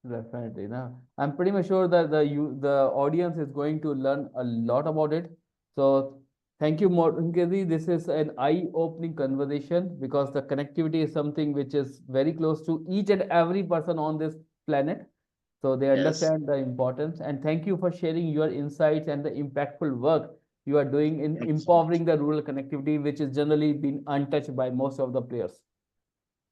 Definitely. Now, I'm pretty much sure that the audience is going to learn a lot about it. So thank you, Morenikeji. This is an eye-opening conversation because the connectivity is something which is very close to each and every person on this planet. So they Yes, understand the importance. And thank you for sharing your insights and the impactful work you are doing in thank you so much. empowering the rural connectivity, which is generally been untouched by most of the players.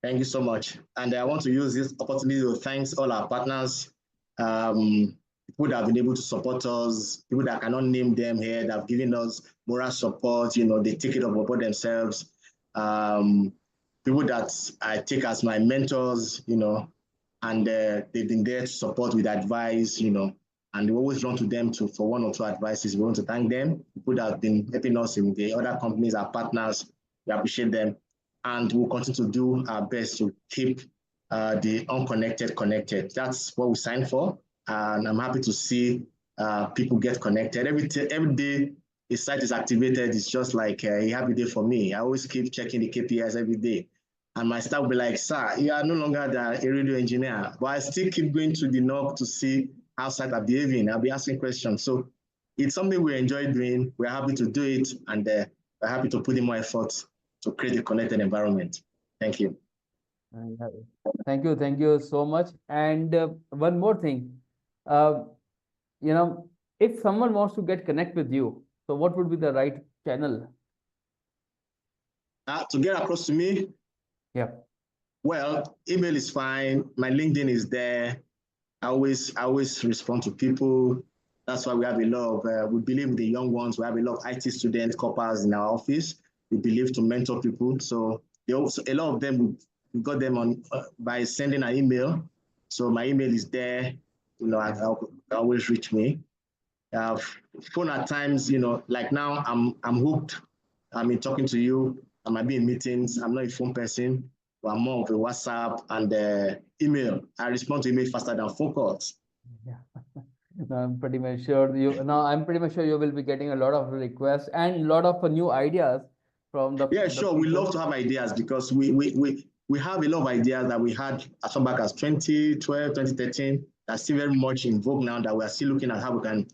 Thank you so much. And I want to use this opportunity to thank all our partners, people that have been able to support us, people that cannot name them here, that have given us moral support, they take it up upon themselves. Um, People that I take as my mentors, and they've been there to support with advice, and we always run to them for one or two advices. We want to thank them. People that have been helping us in the other companies, our partners, we appreciate them. And we'll continue to do our best to keep the unconnected connected. That's what we signed for. And I'm happy to see people get connected. Every day the site is activated, it's just like a happy day for me. I always keep checking the KPIs every day. And my staff will be like, "Sir, you are no longer a radio engineer." But I still keep going to the NOC to see how sites are behaving. I'll be asking questions. So it's something we enjoy doing. We're happy to do it. And we're happy to put in more effort to create a connected environment. Thank you. Thank you so much. And one more thing, uh, you know, if someone wants to get connect with you, so what would be the right channel? To get across to me, Yeah. well, email is fine. My LinkedIn is there. I always respond to people. That's why we have a lot of, we believe in the young ones. We have a lot of IT students, corpers in our office. We believe to mentor people. So a lot of them, we got them on by sending an email. So my email is there. I always reach me. Phone at times, like now I'm hooked. I mean, talking to you. I might be in meetings. I'm not a phone person, but I'm more of a WhatsApp and email. I respond to email faster than phone calls. Yeah. No, I'm pretty much sure you now I'm pretty much sure you will be getting a lot of requests and a lot of new ideas from Yeah, the sure. We people. love to have ideas because we have a lot of ideas that we had as far back as 2012, 2013. That's still very much in vogue now that we are still looking at how we can,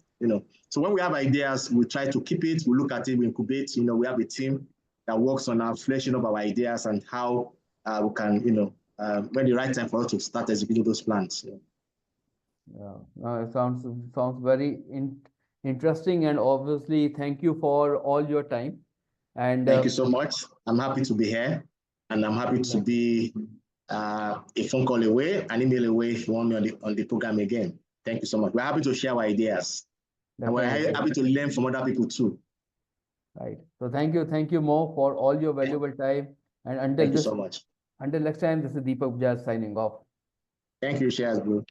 So when we have ideas, we try to keep it, we look at it, we incubate, we have a team that works on our fleshing up our ideas and how we can, when the right time for us to start executing those plans. Yeah, it sounds very interesting, and obviously thank you for all your time. And Thank you so much. I'm happy to be here, and I'm happy to exactly, be a phone call away, an email away if you want me on the program again. Thank you so much. We're happy to share our ideas, and we're definitely. happy to learn from other people too. Right. So thank you Mo for all your valuable time. And Thank you so much. until next time, this is Deepak Bajaj signing off. Thank you, Shares, bro.